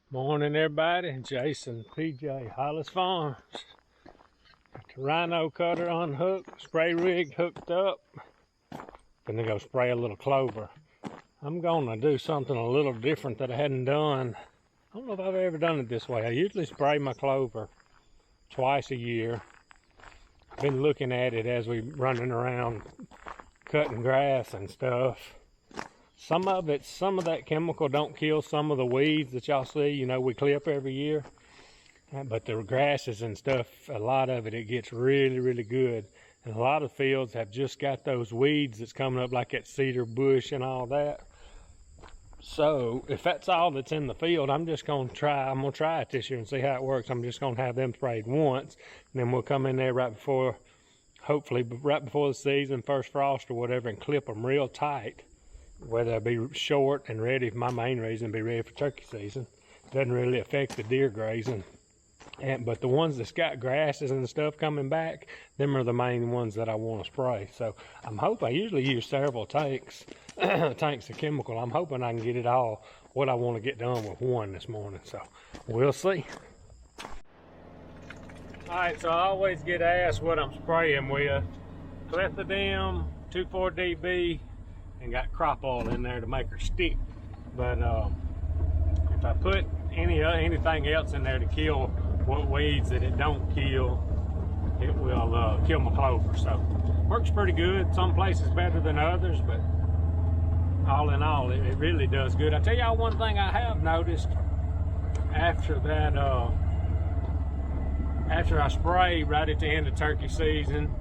Morning everybody, Jason, PJ, Hollis Farms. Got the rhino cutter unhooked, spray rig hooked up. Gonna go spray a little clover. I'm gonna do something a little different that I hadn't done. I don't know if I've ever done it this way. I usually spray my clover twice a year. I've been looking at it as we running around cutting grass and stuff. Some of that chemical don't kill some of the weeds that y'all see, you know, we clip every year. But the grasses and stuff, a lot of it gets really, really good. And a lot of fields have just got those weeds that's coming up, like that cedar bush and all that. So if that's all that's in the field, I'm gonna try it this year and see how it works. I'm just gonna have them sprayed once, and then we'll come in there hopefully right before the season, first frost or whatever, and clip them real tight, where they'll be short and ready. My main reason, be ready for turkey season. Doesn't really affect the deer grazing. But the ones that's got grasses and stuff coming back, them are the main ones that I want to spray. So I'm hoping, I usually use several tanks of chemical. I'm hoping I can get it all what I want to get done with one this morning. So we'll see. All right, so I always get asked what I'm spraying with. Clethodim, 2,4-DB, and got crop oil in there to make her stick. But if I put anything else in there to kill what weeds that it don't kill, it will kill my clover. So works pretty good. Some places better than others, but all in all, it really does good. I tell y'all one thing I have noticed after that, after I spray right at the end of turkey season,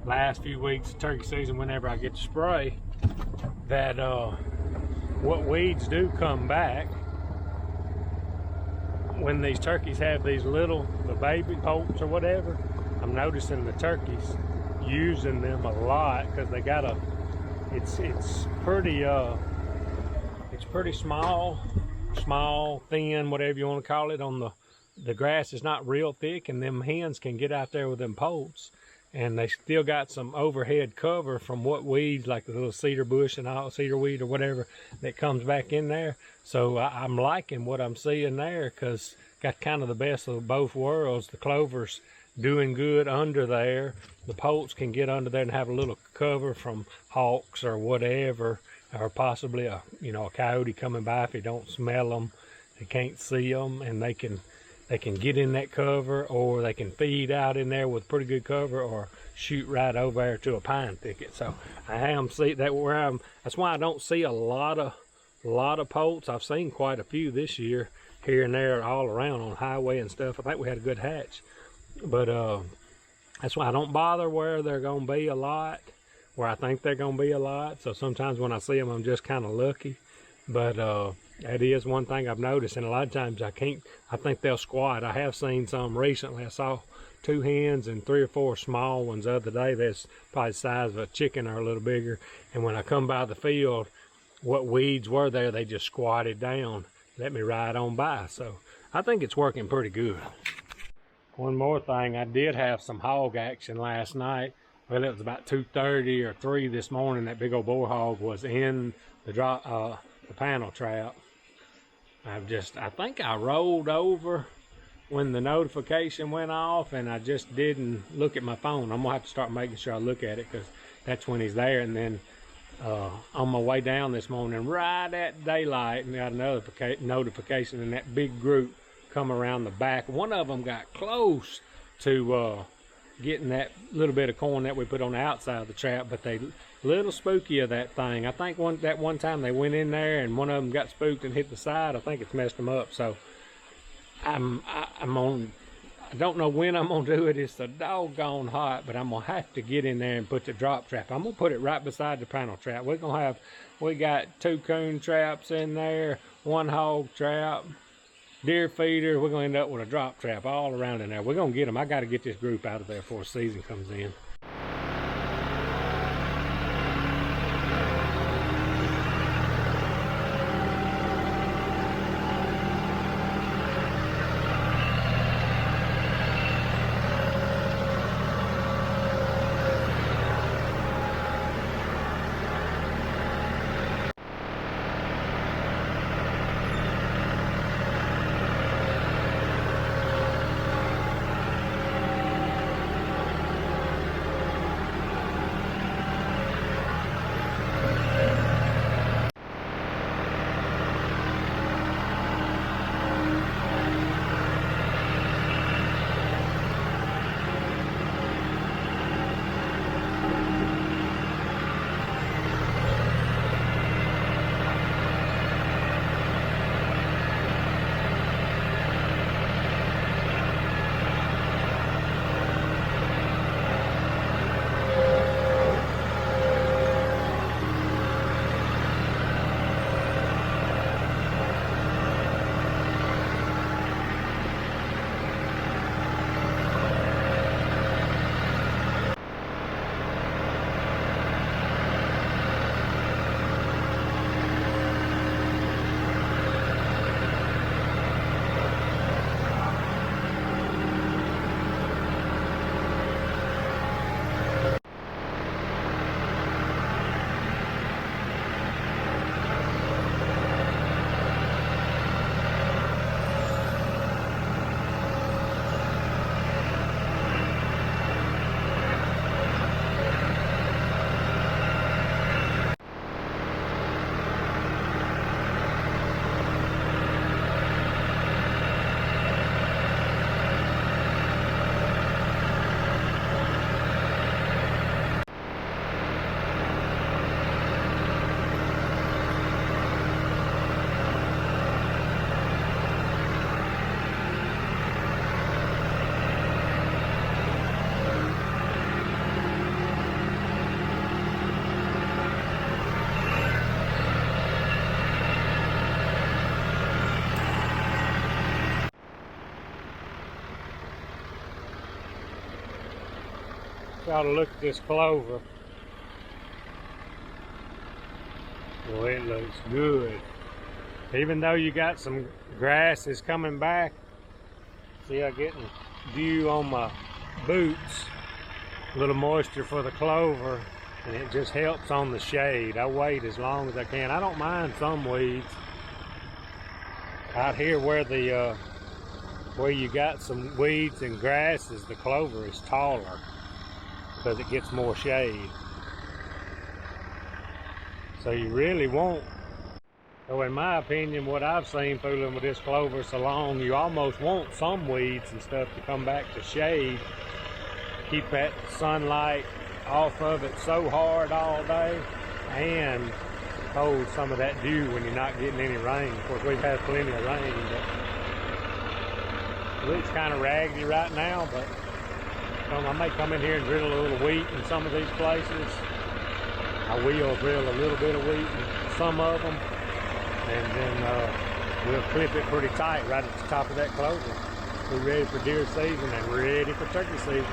last few weeks of turkey season, whenever I get to spray, that what weeds do come back when these turkeys have these the baby poults or whatever. I'm noticing the turkeys using them a lot because they got it's pretty small, thin, whatever you want to call it. On the grass is not real thick, and them hens can get out there with them poults, and they still got some overhead cover from what weeds, like the little cedar bush and all, cedar weed or whatever, that comes back in there. So I'm liking what I'm seeing there, because got kind of the best of both worlds. The clover's doing good under there. The poults can get under there and have a little cover from hawks or whatever, or possibly a coyote coming by. If you don't smell them, they can't see them, and they can get in that cover, or they can feed out in there with pretty good cover, or shoot right over there to a pine thicket. So that's why I don't see a lot of poults. I've seen quite a few this year, here and there, all around on highway and stuff. I think we had a good hatch, but that's why I don't bother where they're gonna be a lot, where I think they're gonna be a lot. So sometimes when I see them, I'm just kind of lucky. But that is one thing I've noticed, and a lot of times I think they'll squat. I have seen some recently. I saw 2 hens and 3 or 4 small ones the other day. That's probably the size of a chicken or a little bigger. And when I come by the field, what weeds were there, they just squatted down, let me ride on by. So I think it's working pretty good. One more thing, I did have some hog action last night. Well, it was about 2:30 or 3 this morning. That big old boar hog was in the panel trap. I think I rolled over when the notification went off, and I just didn't look at my phone. I'm gonna have to start making sure I look at it, because that's when he's there. And then on my way down this morning, right at daylight, and got another notification, and that big group come around the back. One of them got close to getting that little bit of corn that we put on the outside of the trap, but they little spooky of that thing. I think one time they went in there and one of them got spooked and hit the side. I think it's messed them up. So I don't know when I'm gonna do it. It's so doggone hot, but I'm gonna have to get in there and put the drop trap. I'm gonna put it right beside the panel trap. We got 2 coon traps in there, 1 hog trap, deer feeder. We're going to end up with a drop trap all around in there. We're going to get them. I got to get this group out of there before season comes in. Y'all to look at this clover. Well, it looks good. Even though you got some grasses coming back, see, I'm getting dew on my boots, a little moisture for the clover, and it just helps on the shade. I wait as long as I can. I don't mind some weeds. Out here where the where you got some weeds and grasses, the clover is taller because it gets more shade. So you really won't. So in my opinion, what I've seen fooling with this clover so long, you almost want some weeds and stuff to come back to shade. Keep that sunlight off of it so hard all day and hold some of that dew when you're not getting any rain. Of course, we've had plenty of rain, but it looks kind of raggedy right now, but I may come in here and drill a little wheat in some of these places. I will drill a little bit of wheat in some of them, and then we'll clip it pretty tight right at the top of that clover. We're ready for deer season and ready for turkey season.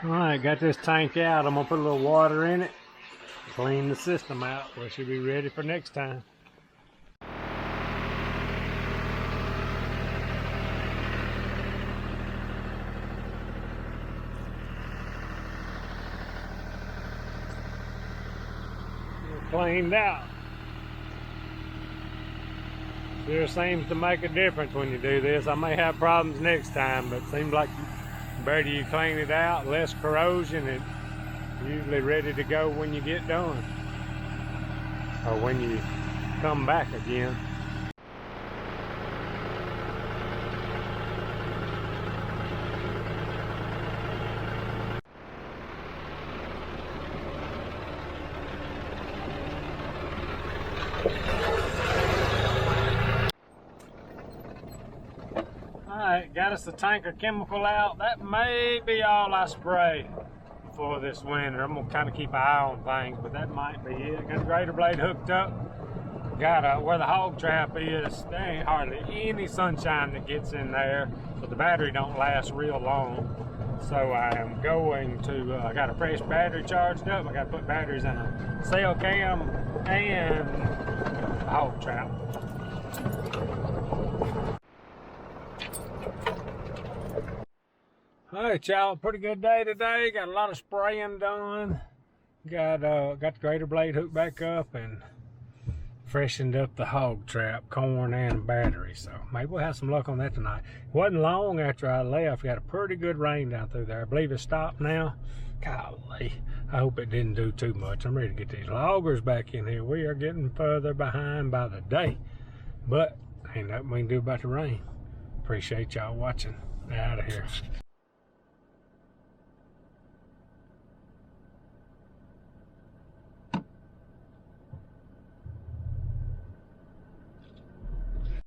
All right, got this tank out. I'm gonna put a little water in it, clean the system out. We should be ready for next time. Cleaned out. Sure seems to make a difference when you do this. I may have problems next time, but it seems like the better you clean it out, less corrosion, it's usually ready to go when you get done, or when you come back again. Alright, got us the tanker chemical out. That may be all I spray for this winter. I'm gonna kind of keep an eye on things, but that might be it. Got the grater blade hooked up. Got where the hog trap is, there ain't hardly any sunshine that gets in there, so the battery don't last real long. So I am going to, I got a fresh battery charged up. I got to put batteries in a cell cam and a hog trap. All right, y'all, pretty good day today. Got a lot of spraying done. Got the grater blade hooked back up and freshened up the hog trap, corn and battery. So maybe we'll have some luck on that tonight. It wasn't long after I left. Got a pretty good rain down through there. I believe it stopped now. Golly, I hope it didn't do too much. I'm ready to get these loggers back in here. We are getting further behind by the day, but ain't nothing we can do about the rain. Appreciate y'all watching. Out of here.